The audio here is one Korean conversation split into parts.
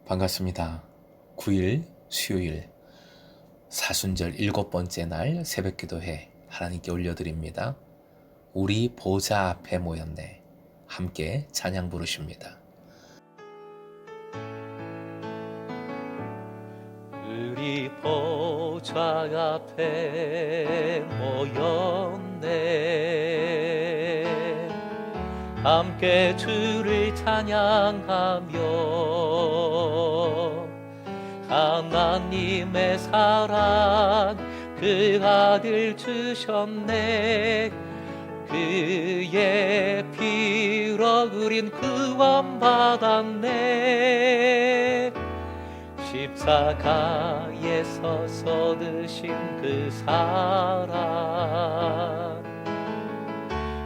반갑습니다. 9일 수요일 사순절 7번째 날 새벽기도회 하나님께 올려드립니다. 우리 보좌 앞에 모였네. 함께 찬양 부르십니다. 우리 보좌 앞에 모였네. 함께 주를 찬양하며 하나님의 사랑 그 아들 주셨네. 그의 피로 우린 구원 받았네. 십자가에서 쏟으신 그 사랑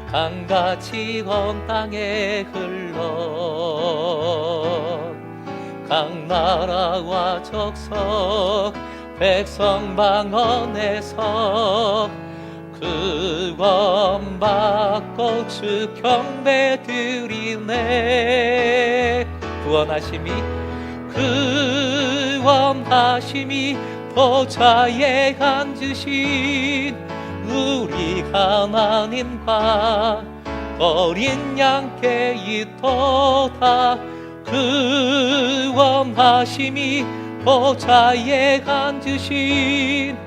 강같이 온 땅에 흘러 각 나라와 족속 백성 방언에서 구원받고 주 경배 드리네. 구원하심이 보좌에 앉으신 우리 하나님과 어린 양께 있도다. 구원하심이 보좌에 앉으신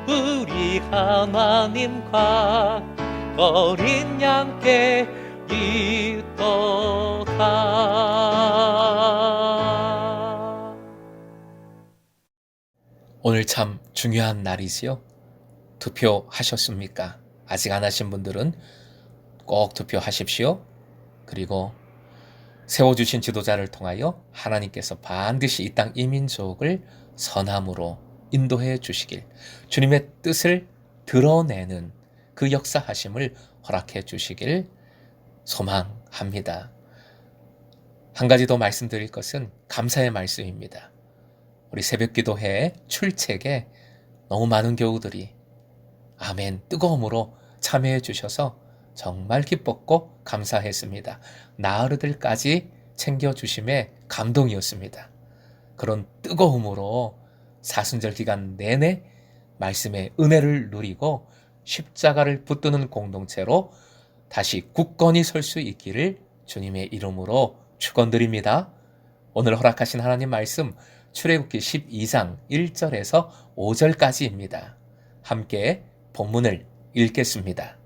우리 하나님과 어린 양께 있도다. 오늘 참 중요한 날이지요. 투표하셨습니까? 아직 안 하신 분들은 꼭 투표하십시오. 그리고 세워주신 지도자를 통하여 하나님께서 반드시 이 땅 이민족을 선함으로 인도해 주시길, 주님의 뜻을 드러내는 그 역사하심을 허락해 주시길 소망합니다. 한 가지 더 말씀드릴 것은 감사의 말씀입니다. 우리 새벽기도회 출첵에 너무 많은 교우들이 아멘 뜨거움으로 참여해 주셔서 정말 기뻤고 감사했습니다. 나으르들까지 챙겨주심에 감동이었습니다. 그런 뜨거움으로 사순절 기간 내내 말씀의 은혜를 누리고 십자가를 붙드는 공동체로 다시 굳건히 설 수 있기를 주님의 이름으로 축원드립니다. 오늘 허락하신 하나님 말씀 출애굽기 12장 1절에서 5절까지입니다. 함께 본문을 읽겠습니다.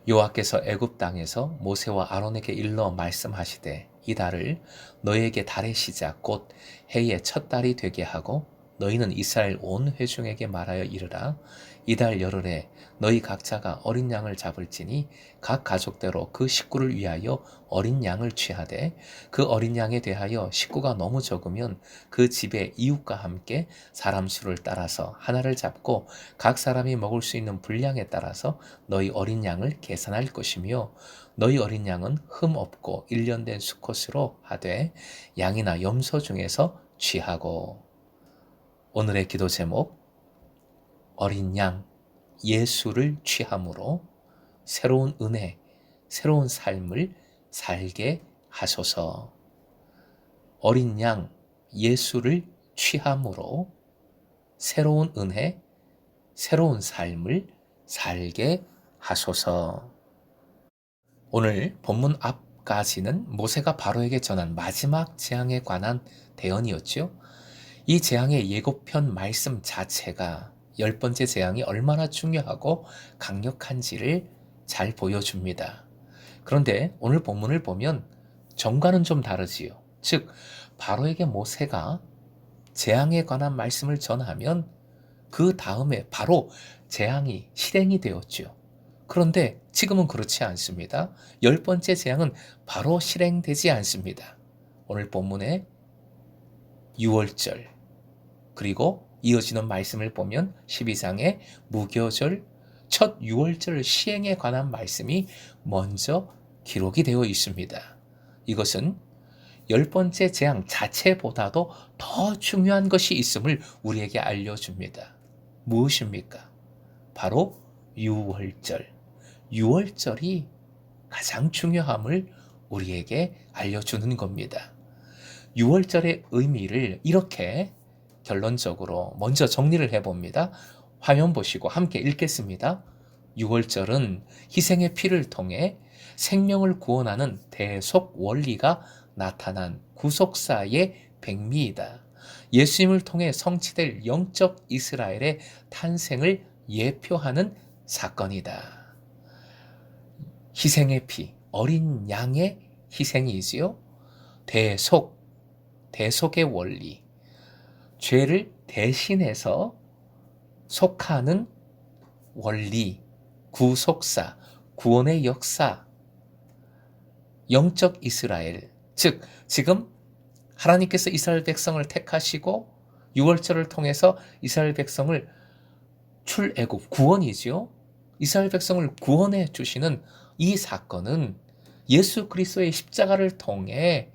여호와께서 애굽 땅에서 모세와 아론에게 일러 말씀하시되 이 달을 너희에게 달의 시작 곧 해의 첫 달이 되게 하고 너희는 이스라엘 온 회중에게 말하여 이르라. 이달 열흘에 너희 각자가 어린 양을 잡을지니 각 가족대로 그 식구를 위하여 어린 양을 취하되 그 어린 양에 대하여 식구가 너무 적으면 그 집의 이웃과 함께 사람 수를 따라서 하나를 잡고 각 사람이 먹을 수 있는 분량에 따라서 너희 어린 양을 계산할 것이며 너희 어린 양은 흠 없고 일련된 수컷으로 하되 양이나 염소 중에서 취하고. 오늘의 기도 제목, 어린 양 예수를 취함으로 새로운 은혜, 새로운 삶을 살게 하소서. 어린 양 예수를 취함으로 새로운 은혜, 새로운 삶을 살게 하소서. 오늘 본문 앞까지는 모세가 바로에게 전한 마지막 재앙에 관한 대언이었죠. 이 재앙의 예고편 말씀 자체가 10번째 재앙이 얼마나 중요하고 강력한지를 잘 보여줍니다. 그런데 오늘 본문을 보면 전과는 좀 다르지요. 즉 바로에게 모세가 재앙에 관한 말씀을 전하면 그 다음에 바로 재앙이 실행이 되었죠. 그런데 지금은 그렇지 않습니다. 10번째 재앙은 바로 실행되지 않습니다. 오늘 본문의 6월절 그리고 이어지는 말씀을 보면 12장의 무교절 첫 6월절 시행에 관한 말씀이 먼저 기록이 되어 있습니다. 이것은 10번째 재앙 자체보다도 더 중요한 것이 있음을 우리에게 알려줍니다. 무엇입니까? 바로 6월절. 6월절이 가장 중요함을 우리에게 알려주는 겁니다. 유월절의 의미를 이렇게 결론적으로 먼저 정리를 해봅니다. 화면 보시고 함께 읽겠습니다. 유월절은 희생의 피를 통해 생명을 구원하는 대속 원리가 나타난 구속사의 백미이다. 예수님을 통해 성취될 영적 이스라엘의 탄생을 예표하는 사건이다. 희생의 피, 어린 양의 희생이지요. 대속의 원리, 죄를 대신해서 속하는 원리, 구속사, 구원의 역사, 영적 이스라엘, 즉 지금 하나님께서 이스라엘 백성을 택하시고 유월절을 통해서 이스라엘 백성을 출애굽, 구원이지요. 이스라엘 백성을 구원해 주시는 이 사건은 예수 그리스도의 십자가를 통해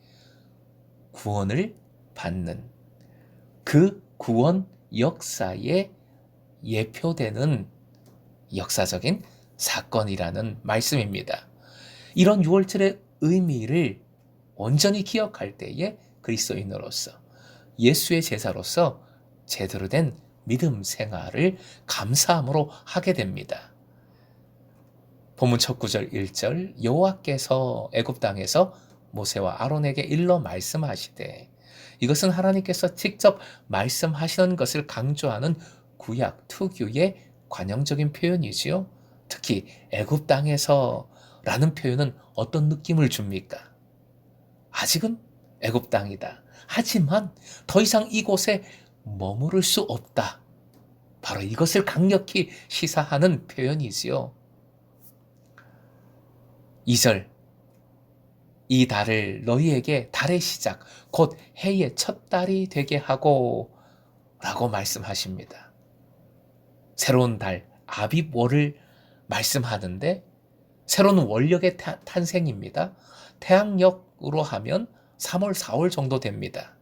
구원을 받는 그 구원 역사에 예표되는 역사적인 사건이라는 말씀입니다. 이런 유월절의 의미를 온전히 기억할 때에 그리스도인으로서 예수의 제자로서 제대로 된 믿음 생활을 감사함으로 하게 됩니다. 본문 첫 구절 1절 여호와께서 애굽 땅에서 모세와 아론에게 일러 말씀하시되, 이것은 하나님께서 직접 말씀하시는 것을 강조하는 구약 특유의 관용적인 표현이지요. 특히 애굽 땅에서 라는 표현은 어떤 느낌을 줍니까? 아직은 애굽 땅이다. 하지만 더 이상 이곳에 머무를 수 없다. 바로 이것을 강력히 시사하는 표현이지요. 2절 이 달을 너희에게 달의 시작 곧 해의 첫 달이 되게 하고 라고 말씀하십니다. 새로운 달 아빕월을 말씀하는데 새로운 월력의 탄생입니다. 태양력으로 하면 3월 4월 정도 됩니다.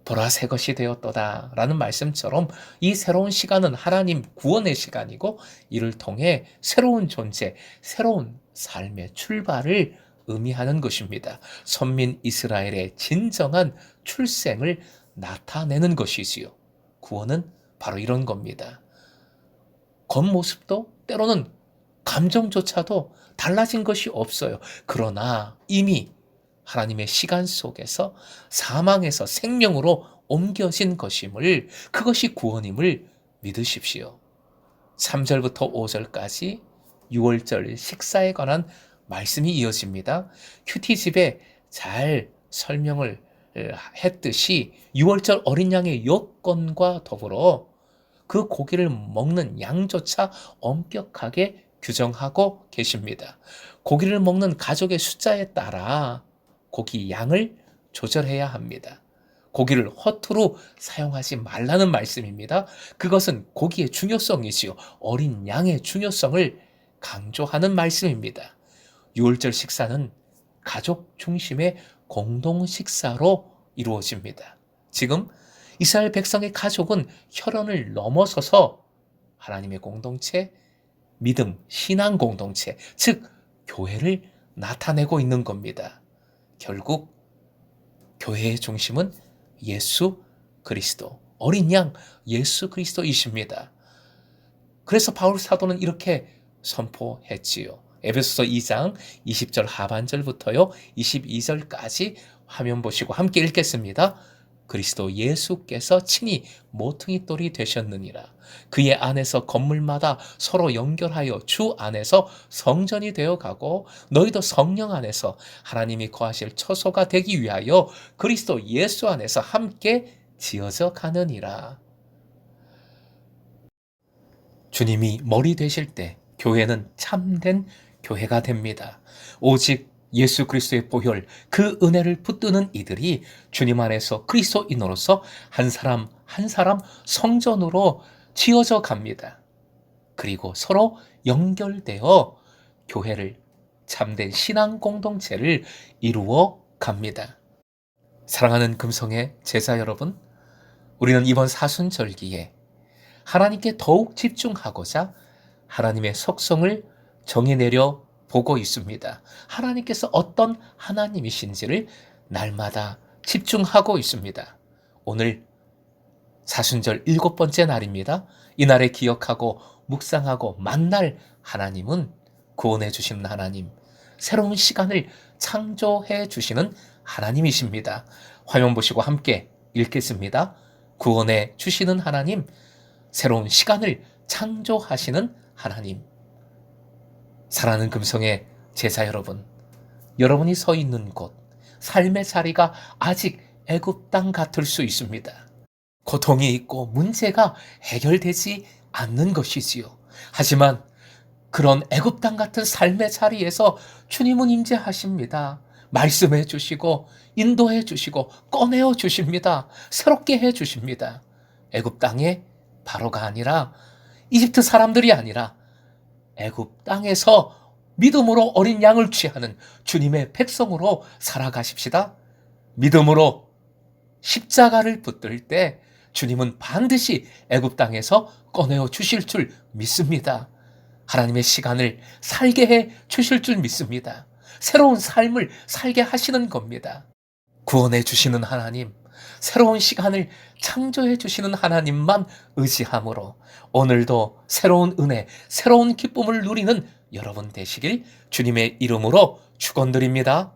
보라 새 것이 되었도다 라는 말씀처럼 이 새로운 시간은 하나님 구원의 시간이고 이를 통해 새로운 존재, 새로운 삶의 출발을 의미하는 것입니다. 선민 이스라엘의 진정한 출생을 나타내는 것이지요. 구원은 바로 이런 겁니다. 겉모습도 때로는 감정조차도 달라진 것이 없어요. 그러나 이미 하나님의 시간 속에서 사망에서 생명으로 옮겨진 것임을, 그것이 구원임을 믿으십시오. 3절부터 5절까지 6월절 식사에 관한 말씀이 이어집니다. 큐티집에 잘 설명을 했듯이 6월절 어린 양의 요건과 더불어 그 고기를 먹는 양조차 엄격하게 규정하고 계십니다. 고기를 먹는 가족의 숫자에 따라 고기 양을 조절해야 합니다. 고기를 허투루 사용하지 말라는 말씀입니다. 그것은 고기의 중요성이지요. 어린 양의 중요성을 강조하는 말씀입니다. 유월절 식사는 가족 중심의 공동 식사로 이루어집니다. 지금 이스라엘 백성의 가족은 혈연을 넘어서서 하나님의 공동체, 믿음, 신앙 공동체, 즉 교회를 나타내고 있는 겁니다. 결국 교회의 중심은 예수 그리스도, 어린 양 예수 그리스도이십니다. 그래서 바울 사도는 이렇게 선포했지요. 에베소서 2장 20절 하반절부터요 22절까지 화면 보시고 함께 읽겠습니다. 그리스도 예수께서 친히 모퉁이 돌이 되셨느니라. 그의 안에서 건물마다 서로 연결하여 주 안에서 성전이 되어가고 너희도 성령 안에서 하나님이 거하실 처소가 되기 위하여 그리스도 예수 안에서 함께 지어져 가느니라. 주님이 머리 되실 때 교회는 참된 교회가 됩니다. 오직 예수 그리스도의 보혈, 그 은혜를 붙드는 이들이 주님 안에서 그리스도인으로서 한 사람 한 사람 성전으로 지어져 갑니다. 그리고 서로 연결되어 교회를, 참된 신앙 공동체를 이루어 갑니다. 사랑하는 금성의 제자 여러분, 우리는 이번 사순절기에 하나님께 더욱 집중하고자 하나님의 속성을 정해내려 보고 있습니다. 하나님께서 어떤 하나님이신지를 날마다 집중하고 있습니다. 오늘 사순절 7번째 날입니다. 이날에 기억하고 묵상하고 만날 하나님은 구원해 주시는 하나님, 새로운 시간을 창조해 주시는 하나님이십니다. 화면 보시고 함께 읽겠습니다. 구원해 주시는 하나님, 새로운 시간을 창조하시는 하나님. 사랑하는 금성의 제자 여러분, 여러분이 서 있는 곳, 삶의 자리가 아직 애굽 땅 같을 수 있습니다. 고통이 있고 문제가 해결되지 않는 것이지요. 하지만 그런 애굽 땅 같은 삶의 자리에서 주님은 임재하십니다. 말씀해 주시고 인도해 주시고 꺼내어 주십니다. 새롭게 해 주십니다. 애굽 땅의 바로가 아니라 이집트 사람들이 아니라 애굽 땅에서 믿음으로 어린 양을 취하는 주님의 백성으로 살아가십시다. 믿음으로 십자가를 붙들 때 주님은 반드시 애굽 땅에서 꺼내어 주실 줄 믿습니다. 하나님의 시간을 살게 해 주실 줄 믿습니다. 새로운 삶을 살게 하시는 겁니다. 구원해 주시는 하나님, 새로운 시간을 창조해 주시는 하나님만 의지함으로 오늘도 새로운 은혜, 새로운 기쁨을 누리는 여러분 되시길 주님의 이름으로 축원드립니다.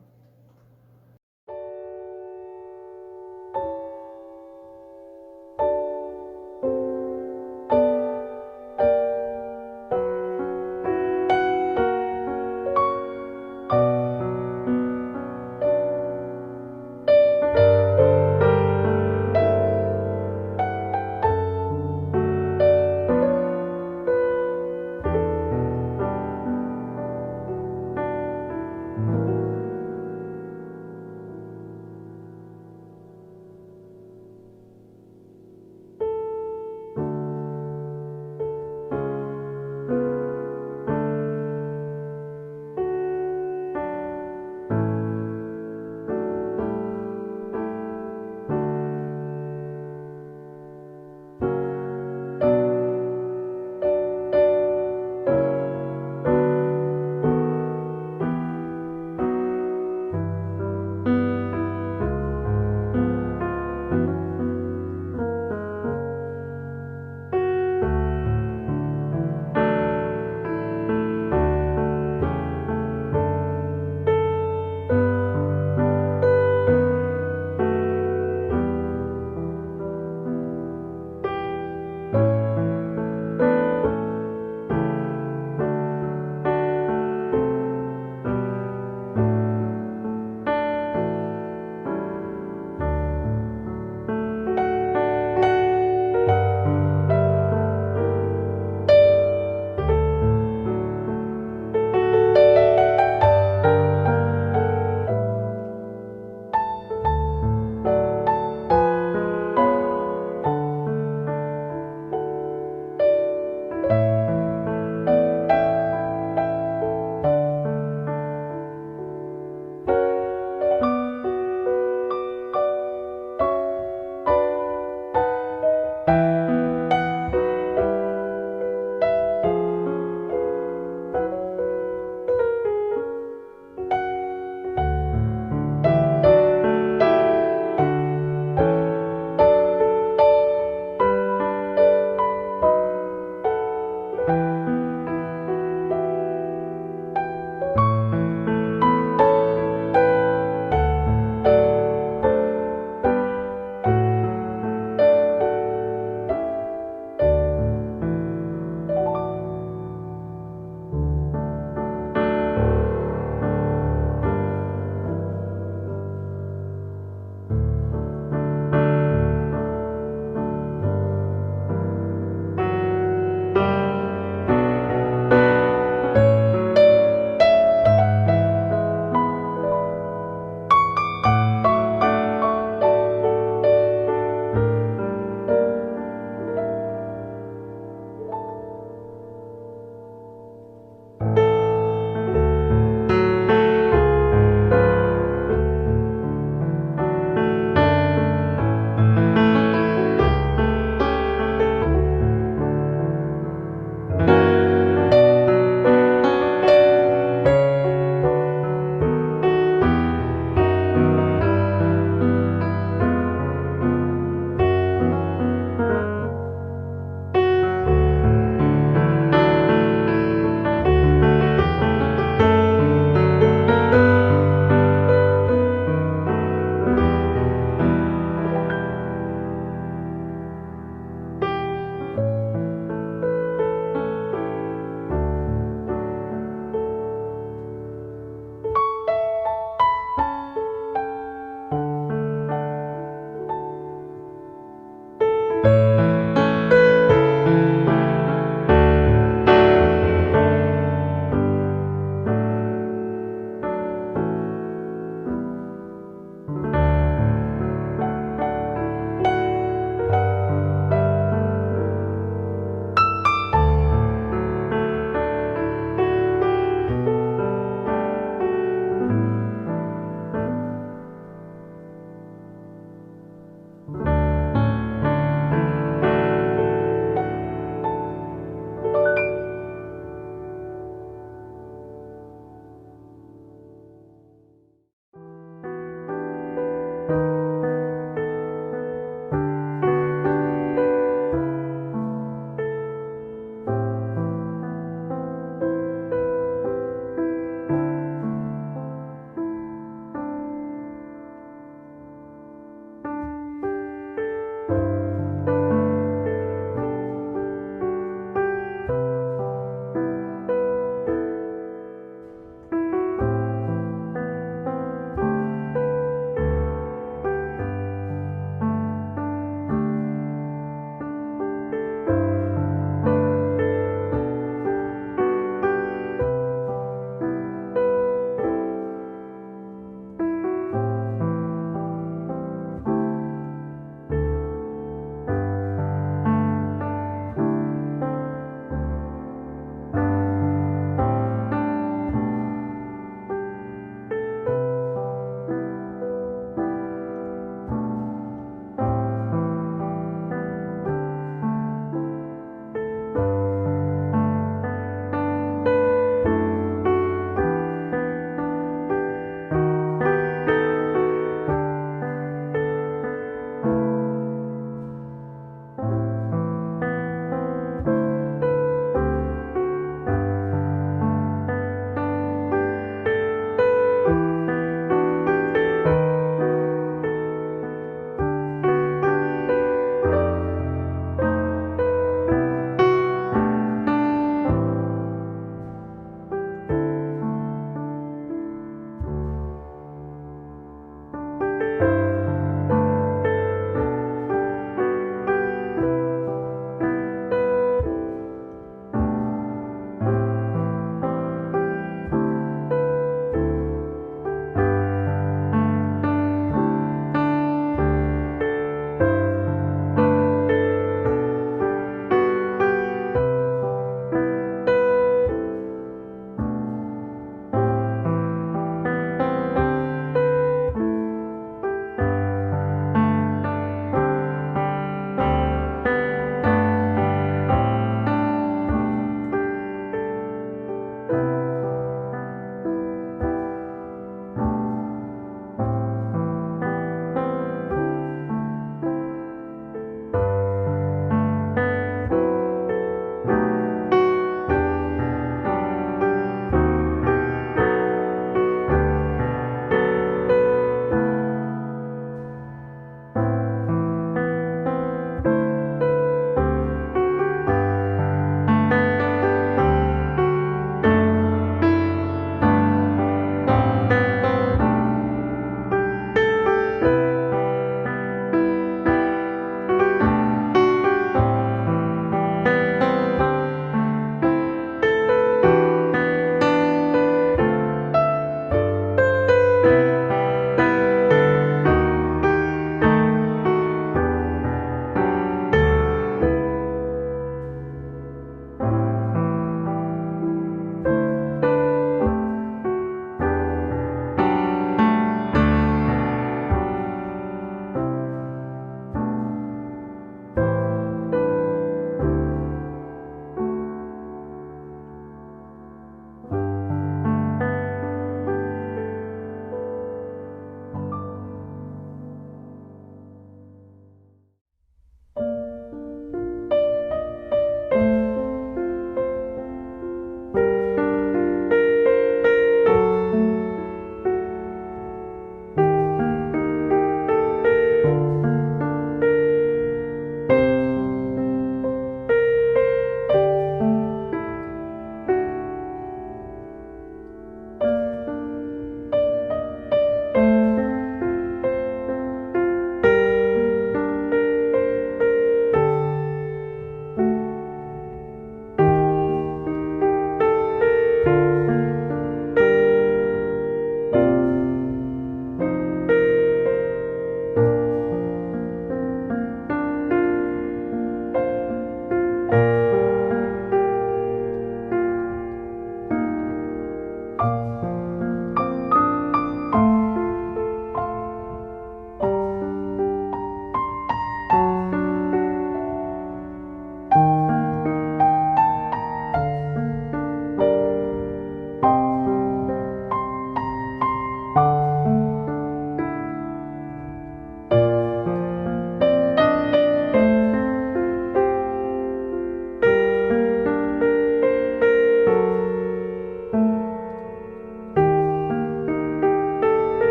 주